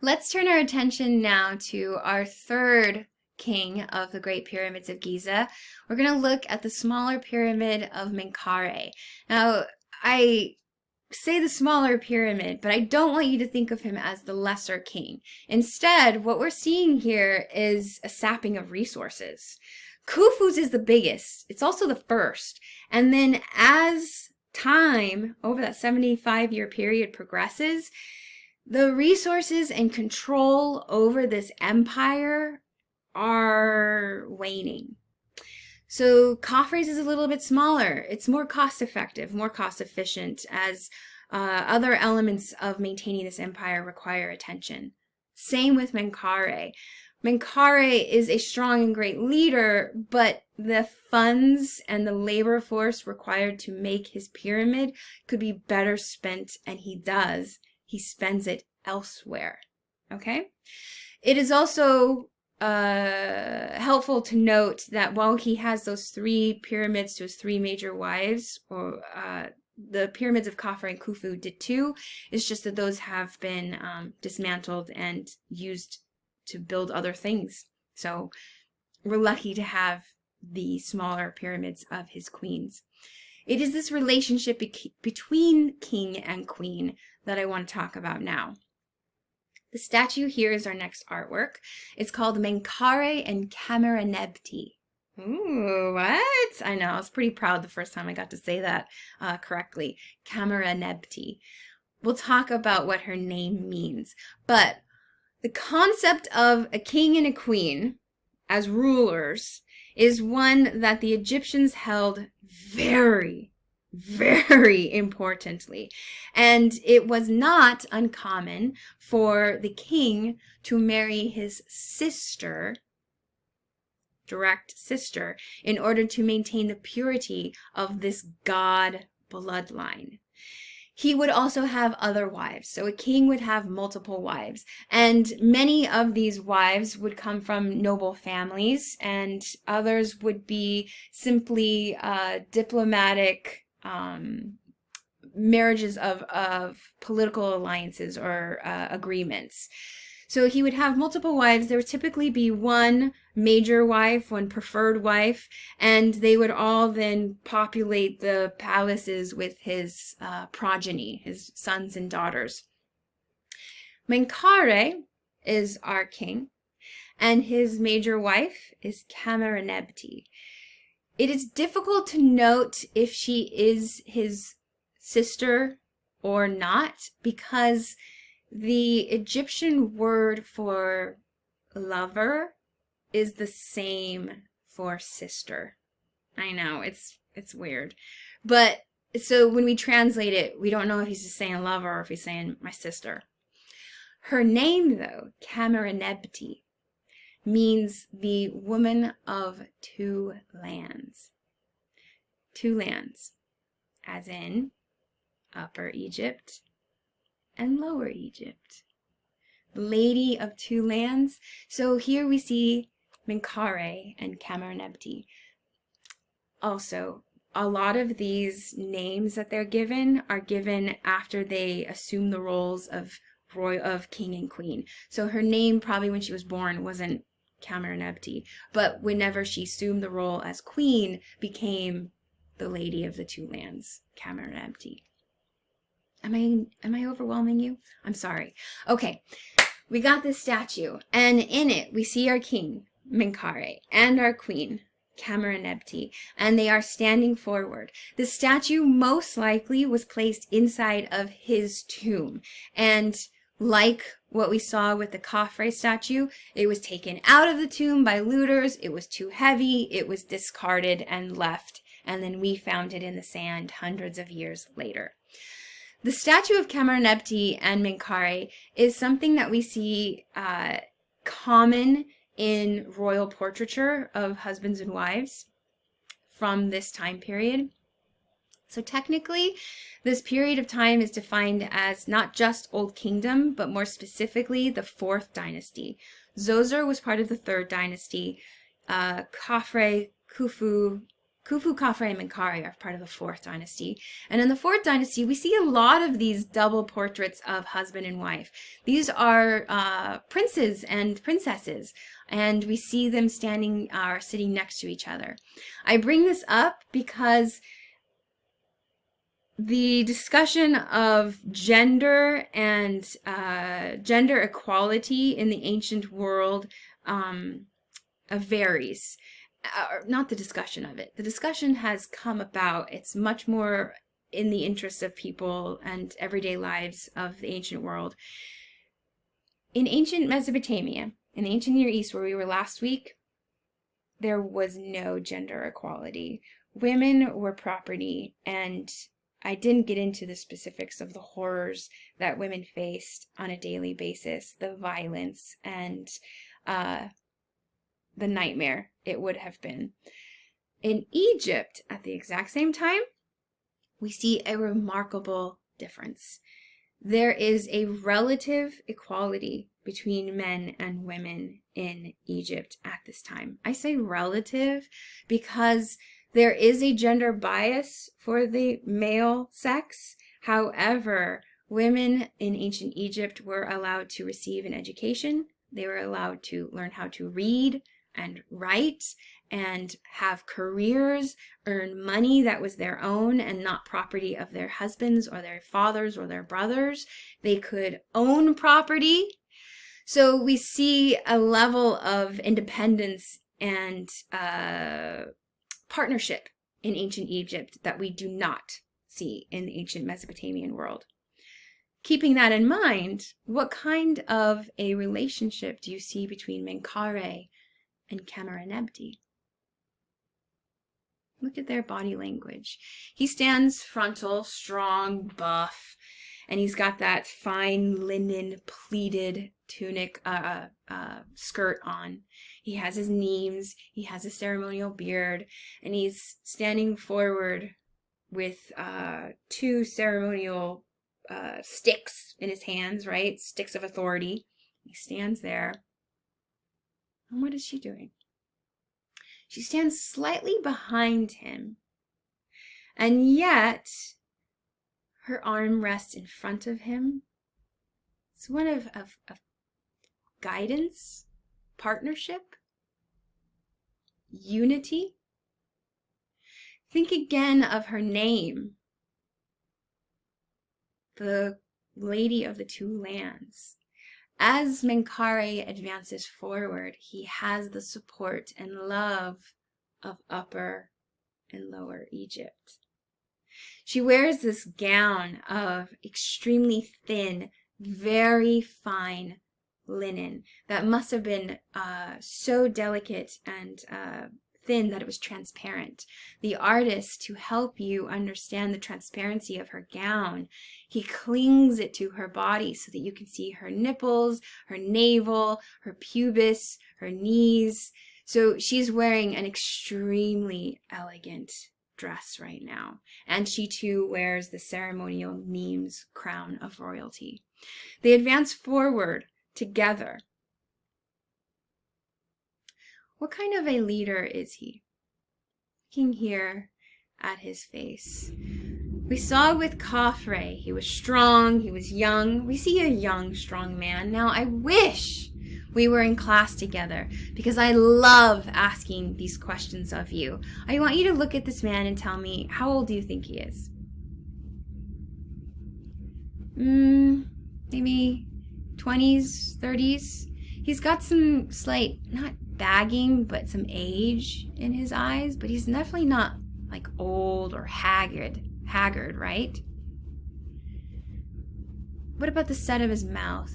Let's turn our attention now to our third king of the Great Pyramids of Giza. We're going to look at the smaller pyramid of Menkaure. Now, I say the smaller pyramid, but I don't want you to think of him as the lesser king. Instead, what we're seeing here is a sapping of resources. Khufu's is the biggest. It's also the first. And then as time, over that 75-year period progresses, the resources and control over this empire are waning. So Khafre's is a little bit smaller. It's more cost effective, more cost efficient, as other elements of maintaining this empire require attention. Same with Menkaure. Menkaure is a strong and great leader, but the funds and the labor force required to make his pyramid could be better spent, and he does. He spends it elsewhere. Okay? It is also helpful to note that while he has those three pyramids to his three major wives, or the pyramids of Khafre and Khufu did too, it's just that those have been dismantled and used to build other things. So we're lucky to have the smaller pyramids of his queens. It is this relationship between king and queen that I want to talk about now. The statue here is our next artwork. It's called Menkaure and Cameronebti. Ooh, what? I know, I was pretty proud the first time I got to say that correctly. Cameronebti. We'll talk about what her name means. But the concept of a king and a queen as rulers is one that the Egyptians held very importantly. And it was not uncommon for the king to marry his sister, direct sister, in order to maintain the purity of this god bloodline. He would also have other wives. So a king would have multiple wives. And many of these wives would come from noble families, and others would be simply diplomatic marriages of political alliances or agreements. So he would have multiple wives. There would typically be one major wife, one preferred wife, and they would all then populate the palaces with his progeny, his sons and daughters. Menkaure is our king, and his major wife is Cameronebti. It is difficult to note if she is his sister or not, because the Egyptian word for lover is the same for sister. I know, it's weird. But so when we translate it, we don't know if he's just saying lover or if he's saying my sister. Her name, though, Cameronebti, means the woman of two lands. Two lands, as in Upper Egypt and Lower Egypt. Lady of two lands. So here we see Menkaure and Cameronebti. Also, a lot of these names that they're given are given after they assume the roles of king and queen. So her name probably when she was born wasn't Cameronebti, but whenever she assumed the role as queen, became the Lady of the Two Lands, Cameronebti. Am I overwhelming you? I'm sorry. Okay, we got this statue, and in it we see our king, Menkaure, and our queen, Cameronebti, and they are standing forward. The statue most likely was placed inside of his tomb, and like what we saw with the Khafre statue, it was taken out of the tomb by looters. It was too heavy. It was discarded and left, and then we found it in the sand hundreds of years later. The statue of Cameronebti and Menkaure is something that we see common in royal portraiture of husbands and wives from this time period. So technically, this period of time is defined as not just Old Kingdom, but more specifically the 4th dynasty. Zoser was part of the 3rd dynasty. Khafre, Khufu, Khufu, Khafre, and Menkaure are part of the 4th dynasty. And in the 4th dynasty, we see a lot of these double portraits of husband and wife. These are princes and princesses, and we see them standing or sitting next to each other. I bring this up because the discussion of gender and gender equality in the ancient world varies. Not the discussion of it. The discussion has come about. It's much more in the interests of people and everyday lives of the ancient world. In ancient Mesopotamia, in the ancient Near East where we were last week, there was no gender equality. Women were property, and I didn't get into the specifics of the horrors that women faced on a daily basis, the violence and the nightmare it would have been. In Egypt, at the exact same time, we see a remarkable difference. There is a relative equality between men and women in Egypt at this time. I say relative because there is a gender bias for the male sex. However, women in ancient Egypt were allowed to receive an education. They were allowed to learn how to read and write and have careers, earn money that was their own and not property of their husbands or their fathers or their brothers. They could own property. So we see a level of independence and partnership in ancient Egypt that we do not see in the ancient Mesopotamian world. Keeping that in mind, what kind of a relationship do you see between Menkaure and Cameronebti? Look at their body language. He stands frontal, strong, buff, and he's got that fine linen pleated tunic skirt on. He has his nemes, he has a ceremonial beard, and he's standing forward with 2 ceremonial sticks in his hands, right? Sticks of authority. He stands there. And what is she doing? She stands slightly behind him, and yet her arm rests in front of him. It's one of guidance, partnership, unity. Think again of her name, the Lady of the Two Lands. As Menkaure advances forward, he has the support and love of Upper and Lower Egypt. She wears this gown of extremely thin, very fine linen that must have been so delicate and thin that it was transparent. The artist, to help you understand the transparency of her gown, he clings it to her body so that you can see her nipples, her navel, her pubis, her knees. So she's wearing an extremely elegant dress right now. And she too wears the ceremonial Nemes crown of royalty. They advance forward together. What kind of a leader is he? Looking here at his face. We saw with Khafre, he was strong, he was young. We see a young, strong man. Now I wish we were in class together because I love asking these questions of you. I want you to look at this man and tell me, how old do you think he is? Maybe 20s, 30s. He's got some slight, not bagging, but some age in his eyes, but he's definitely not like old or haggard, right? What about the set of his mouth?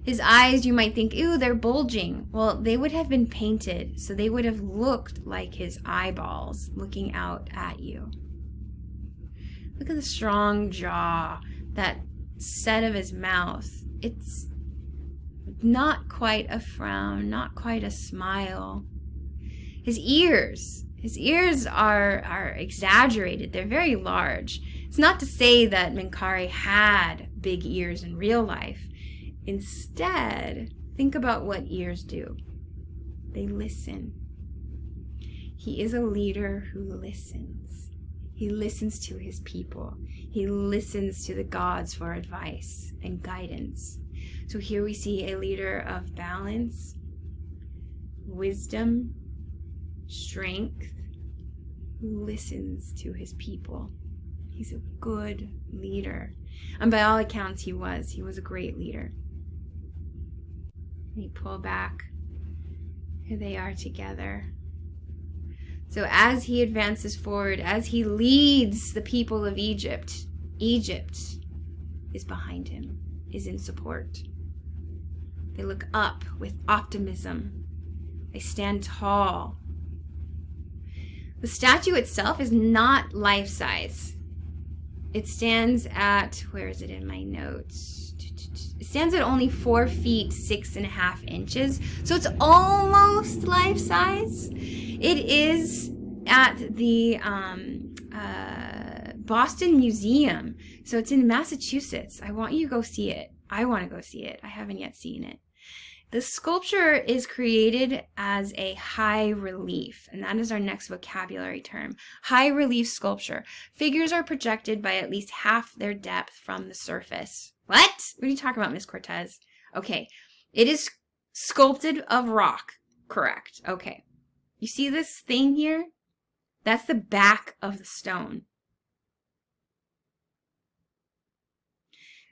His eyes, you might think, ew, they're bulging. Well, they would have been painted, so they would have looked like his eyeballs looking out at you. Look at the strong jaw, that set of his mouth. It's not quite a frown, not quite a smile. His ears are exaggerated. They're very large. It's not to say that Menkaure had big ears in real life. Instead, think about what ears do. They listen. He is a leader who listens. He listens to his people. He listens to the gods for advice and guidance. So here we see a leader of balance, wisdom, strength, who listens to his people. He's a good leader. And by all accounts, he was a great leader. We pull back. Here they are together. So as he advances forward, as he leads the people of Egypt, Egypt is behind him, is in support. They look up with optimism. They stand tall. The statue itself is not life-size. It stands at, where is it in my notes? It stands at only 4 feet, 6.5 inches. So it's almost life-size. It is at the Boston Museum. So it's in Massachusetts. I want you to go see it. I want to go see it. I haven't yet seen it. The sculpture is created as a high relief, and that is our next vocabulary term. High relief sculpture. Figures are projected by at least half their depth from the surface. What? What are you talking about, Miss Cortez? Okay. It is sculpted of rock. Correct. Okay. You see this thing here? That's the back of the stone.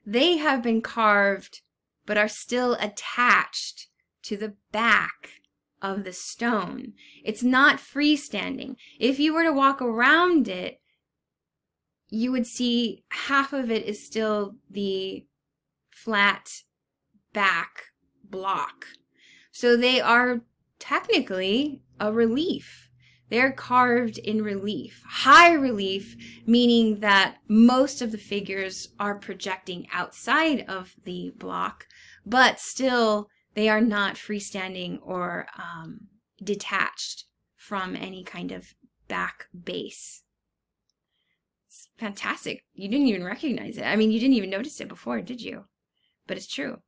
They have been carved but are still attached to the back of the stone. It's not freestanding. If you were to walk around it, you would see half of it is still the flat back block. So they are technically a relief. They're carved in relief. High relief, meaning that most of the figures are projecting outside of the block, but still they are not freestanding or detached from any kind of back base. It's fantastic. You didn't even recognize it. I mean, you didn't even notice it before, did you? But it's true.